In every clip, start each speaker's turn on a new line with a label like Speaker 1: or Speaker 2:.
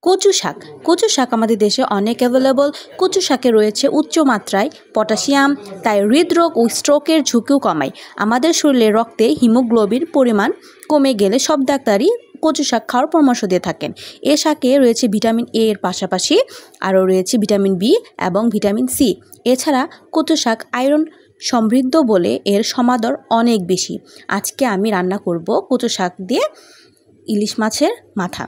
Speaker 1: কচু শাক আমাদের দেশে অনেক অ্যাভেলেবল। কচু শাকে রয়েছে উচ্চ মাত্রায় পটাশিয়াম, তাই হৃদরোগ ও স্ট্রোকের ঝুঁকিও কমায়। আমাদের শরীরে রক্তে হিমোগ্লোবিন পরিমাণ কমে গেলে সব ডাক্তারই কচু শাক খাওয়ার পরামর্শ দিয়ে থাকেন। এ শাকে রয়েছে ভিটামিন এ এর পাশাপাশি আরও রয়েছে ভিটামিন বি এবং ভিটামিন সি। এছাড়া কচু শাক আয়রন সমৃদ্ধ বলে এর সমাদর অনেক বেশি। আজকে আমি রান্না করব কচু শাক দিয়ে ইলিশ মাছের মাথা।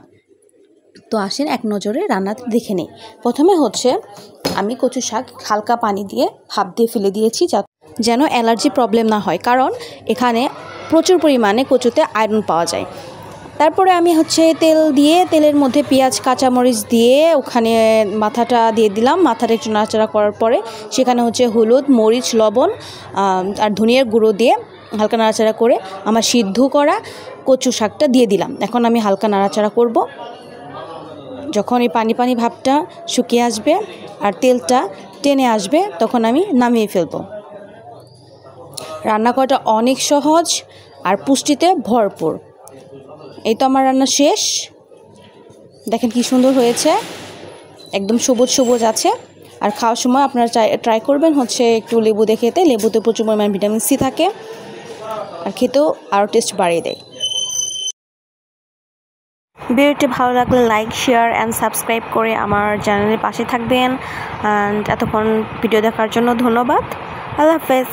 Speaker 1: তো আসেন এক নজরে রান্নাটা দেখে নেই। প্রথমে হচ্ছে আমি কচু শাক হালকা পানি দিয়ে ভাপ দিয়ে ফেলে দিয়েছি যেন অ্যালার্জি প্রবলেম না হয়, কারণ এখানে প্রচুর পরিমাণে কচুতে আয়রন পাওয়া যায়। তারপরে আমি হচ্ছে তেলের মধ্যে পেঁয়াজ কাঁচামরিচ দিয়ে ওখানে মাথাটা দিয়ে দিলাম। মাথাটা একটু নাড়াচাড়া করার পরে সেখানে হচ্ছে হলুদ, মরিচ, লবণ আর ধনিয়ার গুঁড়ো দিয়ে হালকা নাড়াচাড়া করে আমার সিদ্ধ করা কচু শাকটা দিয়ে দিলাম। এখন আমি হালকা নাড়াচাড়া করব। যখন এই পানি পানি ভাবটা শুকিয়ে আসবে আর তেলটা টেনে আসবে তখন আমি নামিয়ে ফেলব। রান্না করাটা অনেক সহজ আর পুষ্টিতে ভরপুর। এই তো আমার রান্না শেষ। দেখেন কি সুন্দর হয়েছে, একদম সবুজ সবুজ আছে। আর খাওয়ার সময় আপনারা ট্রাই করবেন হচ্ছে একটু লেবু দিয়ে খেতে। লেবুতে প্রচুর পরিমাণ ভিটামিন সি থাকে আর খেতেও আরও টেস্ট বাড়িয়ে দেয়। ভিডিওটি ভালো লাগলে লাইক, শেয়ার অ্যান্ড সাবস্ক্রাইব করে আমার চ্যানেলের পাশে থাকবেন। অ্যান্ড এতক্ষণ ভিডিও দেখার জন্য ধন্যবাদ। আল্লাহ হাফেজ।